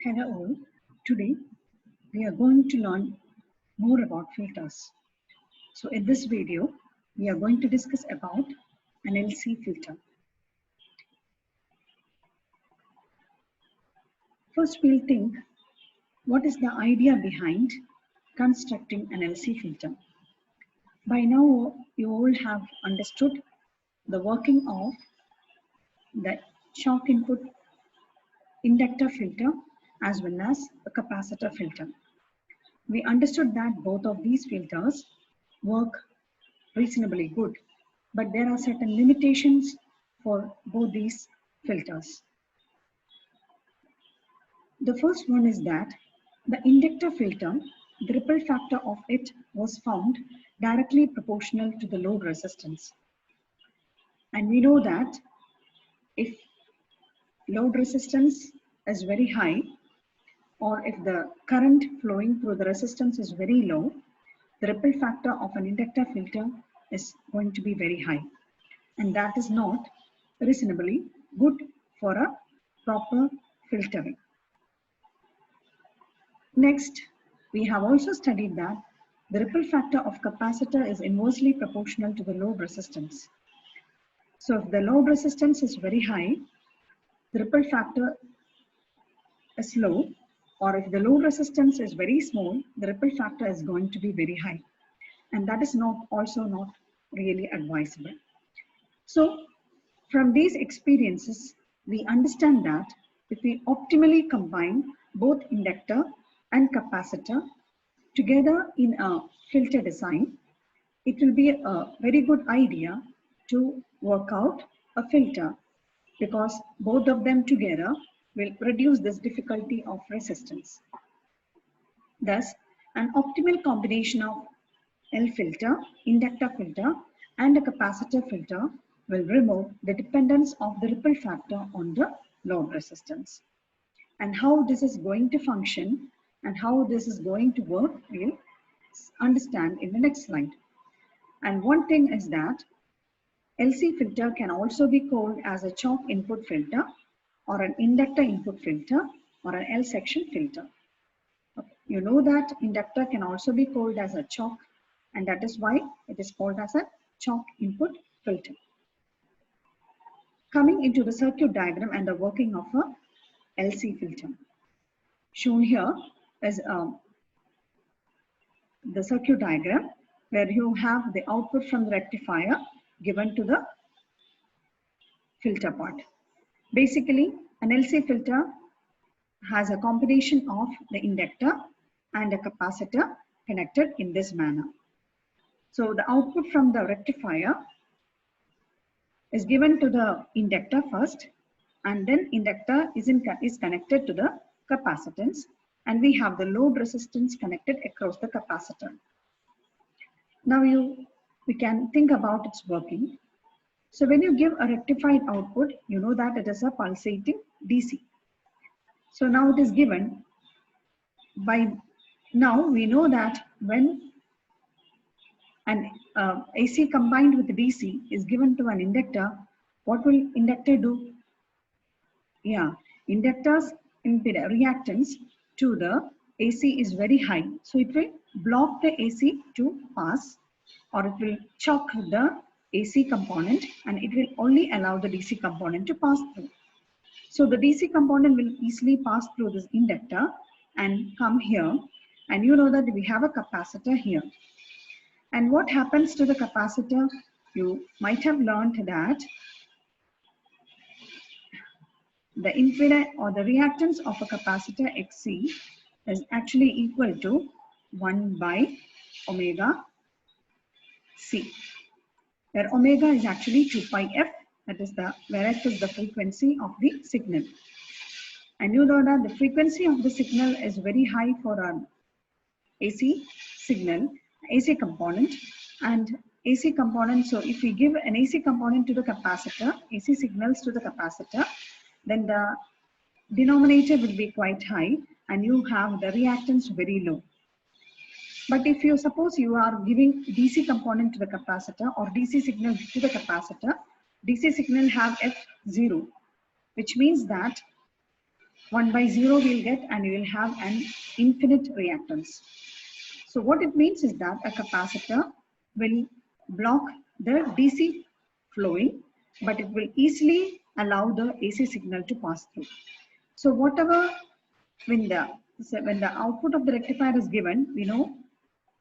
Hello all. Today we are going to learn more about filters. So in this video we are going to discuss about an LC filter. First we'll think what is the idea behind constructing an LC filter. By now you all have understood the working of the shock input inductor filter as well as a capacitor filter. We understood that both of these filters work reasonably good, but there are certain limitations for both these filters. The first one is that the inductor filter, the ripple factor of it was found directly proportional to the load resistance. And we know that if load resistance is very high, or if the current flowing through the resistance is very low, the ripple factor of an inductor filter is going to be very high. And that is not reasonably good for a proper filtering. Next, we have also studied that the ripple factor of capacitor is inversely proportional to the load resistance. So if the load resistance is very high, the ripple factor is low, or if the load resistance is very small, the ripple factor is going to be very high. And that is also not really advisable. So from these experiences, we understand that if we optimally combine both inductor and capacitor together in a filter design, it will be a very good idea to work out a filter, because both of them together will reduce this difficulty of resistance. Thus, an optimal combination of L filter, inductor filter, and a capacitor filter will remove the dependence of the ripple factor on the load resistance. And how this is going to function and how this is going to work, we'll understand in the next slide. And one thing is that LC filter can also be called as a choke input filter, or an inductor input filter, or an L section filter. Okay. You know that inductor can also be called as a choke, and that is why it is called as a choke input filter. Coming into the circuit diagram and the working of a LC filter. Shown here is the circuit diagram where you have the output from the rectifier given to the filter part. Basically, an LC filter has a combination of the inductor and a capacitor connected in this manner. So the output from the rectifier is given to the inductor first, and then inductor is connected to the capacitance, and we have the load resistance connected across the capacitor. Now we can think about its working. So when you give a rectified output, you know that it is a pulsating DC. So now it is given by, now we know that when an AC combined with DC is given to an inductor, what will inductor do? Yeah, inductor's reactance to the AC is very high. So it will block the AC to pass, or it will choke the AC component, and it will only allow the DC component to pass through. So the DC component will easily pass through this inductor and come here, and you know that we have a capacitor here. And what happens to the capacitor? You might have learned that the impedance or the reactance of a capacitor XC is actually equal to 1 by omega C, where omega is actually 2 pi f, that is where f is the frequency of the signal. And you know that the frequency of the signal is very high for an AC signal, AC component, and AC component. So if we give an AC component to the capacitor, AC signals to the capacitor, then the denominator will be quite high and you have the reactance very low. But if you suppose you are giving DC component to the capacitor or DC signal to the capacitor, DC signal have F0, which means that 1 by 0 we'll get, and you will have an infinite reactance. So what it means is that a capacitor will block the DC flowing, but it will easily allow the AC signal to pass through. So whatever, when the output of the rectifier is given, we know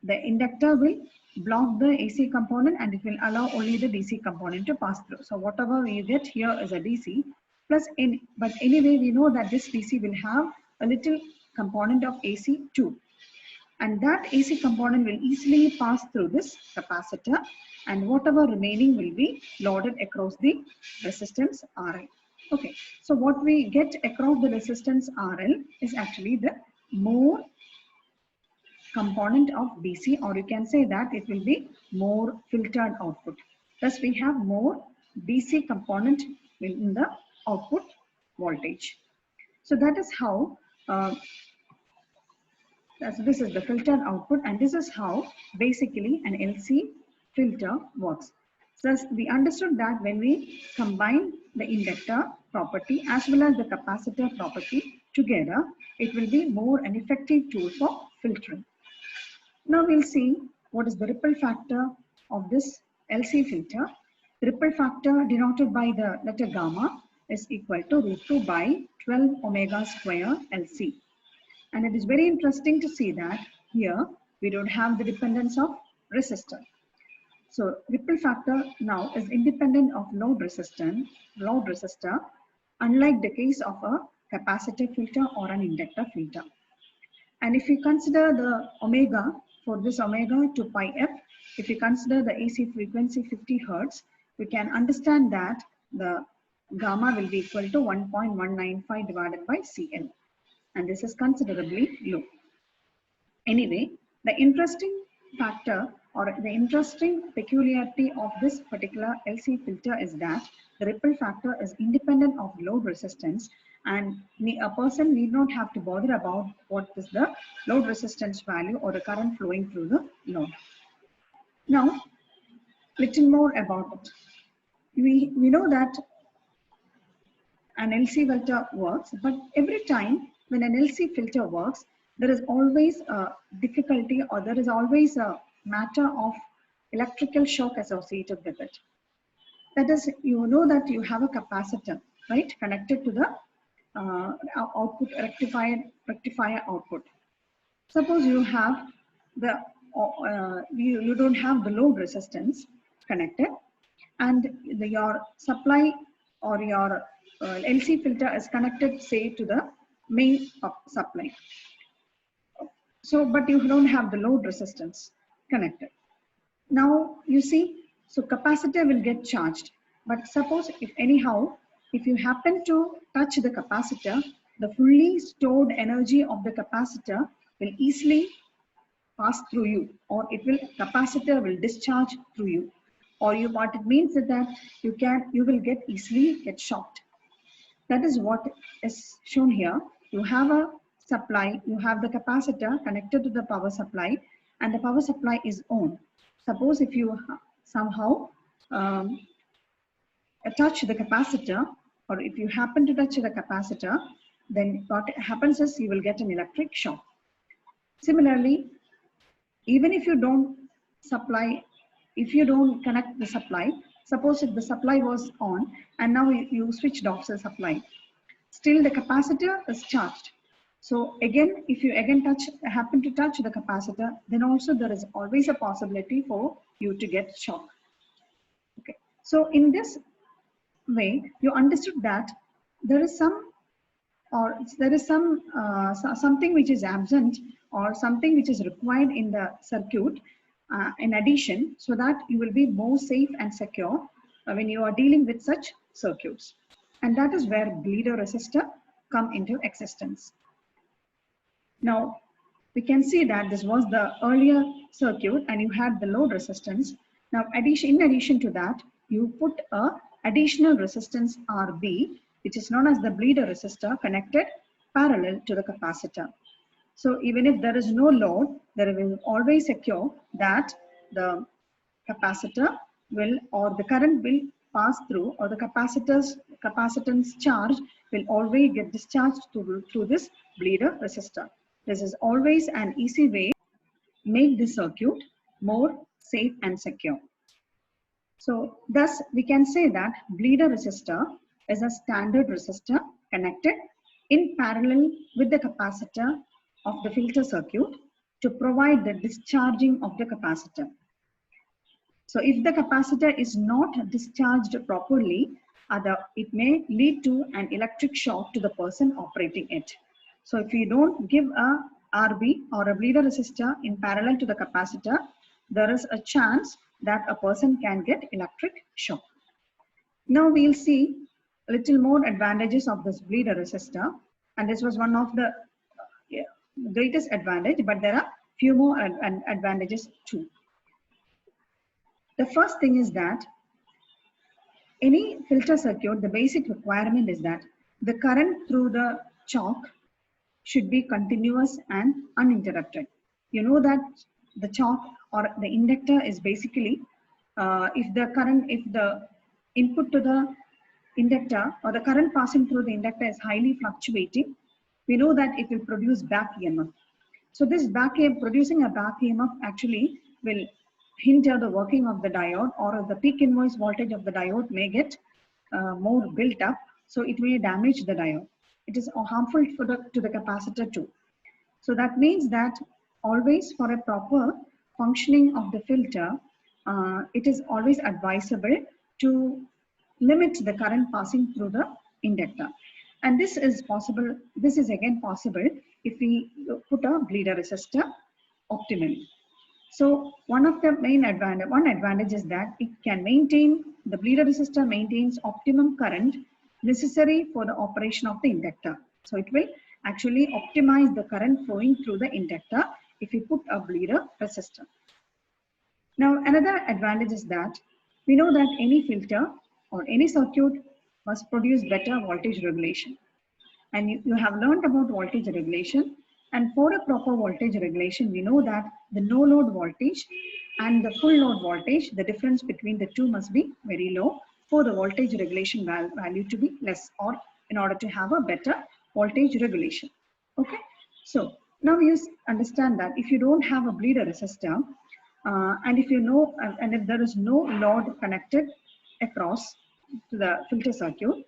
the inductor will block the AC component and it will allow only the DC component to pass through. So whatever you get here is a DC plus N, but anyway we know that this DC will have a little component of AC too. And that AC component will easily pass through this capacitor, and whatever remaining will be loaded across the resistance RL. Okay, so what we get across the resistance RL is actually the more component of DC, or you can say that it will be more filtered output. Thus we have more DC component in the output voltage. So that is how so this is the filtered output, and this is how basically an LC filter works. Thus we understood that when we combine the inductor property as well as the capacitor property together, it will be more an effective tool for filtering. Now we'll see what is the ripple factor of this LC filter. The ripple factor denoted by the letter gamma is equal to √2 by 12 omega square LC. And it is very interesting to see that here we don't have the dependence of resistor. So ripple factor now is independent of load resistor, unlike the case of a capacitor filter or an inductor filter. And if you consider the omega, for this omega to pi f, if you consider the AC frequency 50 Hertz, we can understand that the gamma will be equal to 1.195 divided by CL. And this is considerably low. Anyway, the interesting factor or the interesting peculiarity of this particular LC filter is that the ripple factor is independent of load resistance, and a person need not have to bother about what is the load resistance value or the current flowing through the load. Now, little more about it. We know that an LC filter works, but every time when an LC filter works, there is always a difficulty, or there is always a matter of electrical shock associated with it. That is, you know that you have a capacitor, right, connected to the output rectifier output. Suppose you have the you don't have the load resistance connected, and your supply or your LC filter is connected, say, to the main supply. So, but you don't have the load resistance connected. Now you see, so capacitor will get charged. But suppose if anyhow, if you happen to touch the capacitor, the fully stored energy of the capacitor will easily pass through you, or capacitor will discharge through you, or what it means is that you will easily get shocked. That is what is shown here. You have a supply, you have the capacitor connected to the power supply, and the power supply is on. Suppose if you somehow touch the capacitor, or if you happen to touch the capacitor, then what happens is you will get an electric shock. Similarly, even if you don't connect the supply, suppose if the supply was on and now you switched off the supply, still the capacitor is charged. So again, if you happen to touch the capacitor, then also there is always a possibility for you to get shock. Okay. So in this way, you understood that there is something which is absent, or something which is required in the circuit in addition, so that you will be more safe and secure when you are dealing with such circuits. And that is where bleeder resistor come into existence. Now, we can see that this was the earlier circuit and you had the load resistance. Now, in addition to that, you put a additional resistance RB, which is known as the bleeder resistor, connected parallel to the capacitor. So even if there is no load, there will always secure that the capacitor will, or the current will pass through, or the capacitance charge will always get discharged through this bleeder resistor. This is always an easy way to make the circuit more safe and secure. So thus we can say that bleeder resistor is a standard resistor connected in parallel with the capacitor of the filter circuit to provide the discharging of the capacitor. So if the capacitor is not discharged properly, it may lead to an electric shock to the person operating it. So if you don't give a RB or a bleeder resistor in parallel to the capacitor, there is a chance that a person can get electric shock. Now we'll see a little more advantages of this bleeder resistor, and this was one of the greatest advantage, but there are few more advantages too. The first thing is that any filter circuit, the basic requirement is that the current through the chalk should be continuous and uninterrupted. You know that the chalk or the inductor is basically, if the input to the inductor or the current passing through the inductor is highly fluctuating, we know that it will produce back EMF. So this producing a back EMF actually will hinder the working of the diode, or the peak inverse voltage of the diode may get more built up, so it may damage the diode. It is harmful to the capacitor too. So that means that always for a proper functioning of the filter, it is always advisable to limit the current passing through the inductor. And this is possible, this is again possible if we put a bleeder resistor optimally. So one advantage is that it can maintain, the bleeder resistor maintains optimum current necessary for the operation of the inductor. So it will actually optimize the current flowing through the inductor if we put a bleeder resistor. Now another advantage is that we know that any filter or any circuit must produce better voltage regulation. And you have learned about voltage regulation. And for a proper voltage regulation, we know that the no load voltage and the full load voltage, the difference between the two must be very low for the voltage regulation value to be less, or in order to have a better voltage regulation. Okay, so now you understand that if you don't have a bleeder resistor, and if there is no load connected across to the filter circuit,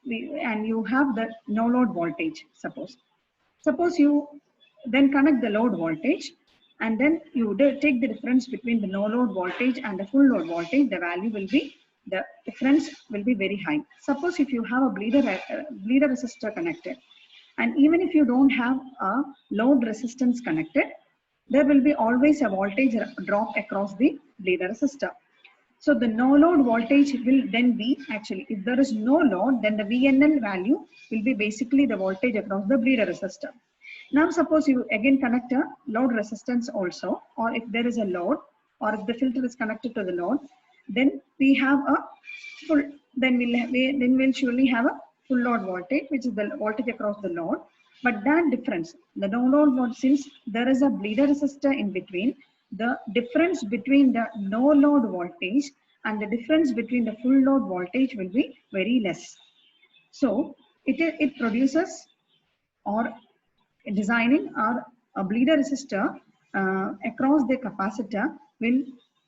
and you have the no load voltage, suppose you then connect the load voltage, and then you take the difference between the no load voltage and the full load voltage, the difference will be very high. Suppose if you have a bleeder resistor connected, and even if you don't have a load resistance connected, there will be always a voltage drop across the bleeder resistor. So the no load voltage will then be, actually if there is no load, then the VNL value will be basically the voltage across the bleeder resistor. Now suppose you again connect a load resistance also, or if there is a load, or if the filter is connected to the load, then we have a full, then we'll surely have a full load voltage, which is the voltage across the load. But that difference, the no load voltage, since there is a bleeder resistor in between, the difference between the no load voltage and the difference between the full load voltage will be very less. So it produces, or designing a bleeder resistor across the capacitor will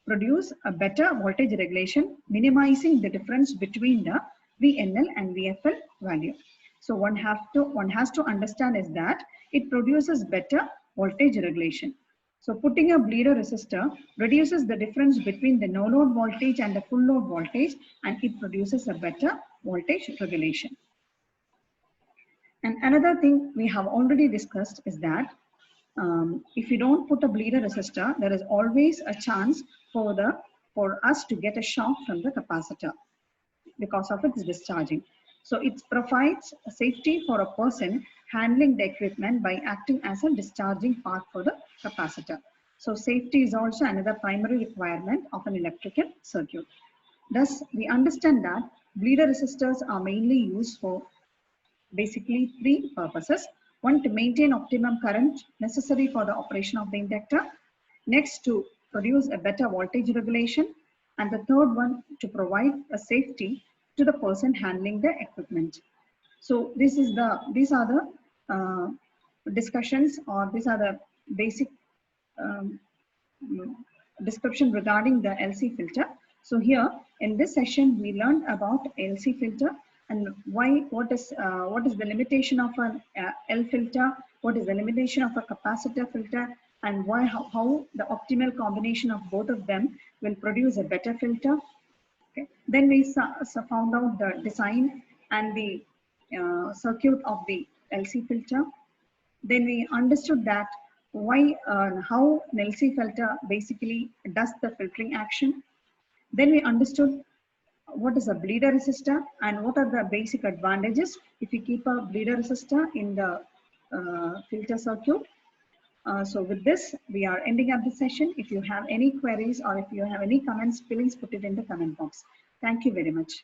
produce a better voltage regulation, minimizing the difference between the VNL and VFL value. So one has to understand is that it produces better voltage regulation. So putting a bleeder resistor reduces the difference between the no load voltage and the full load voltage, and it produces a better voltage regulation. And another thing we have already discussed is that if you don't put a bleeder resistor, there is always a chance for us to get a shock from the capacitor because of its discharging. So it provides a safety for a person handling the equipment by acting as a discharging part for the capacitor. So safety is also another primary requirement of an electrical circuit. Thus, we understand that bleeder resistors are mainly used for basically three purposes. One, to maintain optimum current necessary for the operation of the inductor. Next, to produce a better voltage regulation. And the third one, to provide a safety to the person handling the equipment. So these are the discussions, or these are the basic um, description regarding the LC filter. So here in this session we learned about LC filter and what is the limitation of an L filter, what is the limitation of a capacitor filter, and how the optimal combination of both of them will produce a better filter. Okay. Then we found out the design and the circuit of the LC filter. Then we understood that how an LC filter basically does the filtering action. Then we understood what is a bleeder resistor and what are the basic advantages if you keep a bleeder resistor in the filter circuit. So with this, we are ending up the session. If you have any queries or if you have any comments, please put it in the comment box. Thank you very much.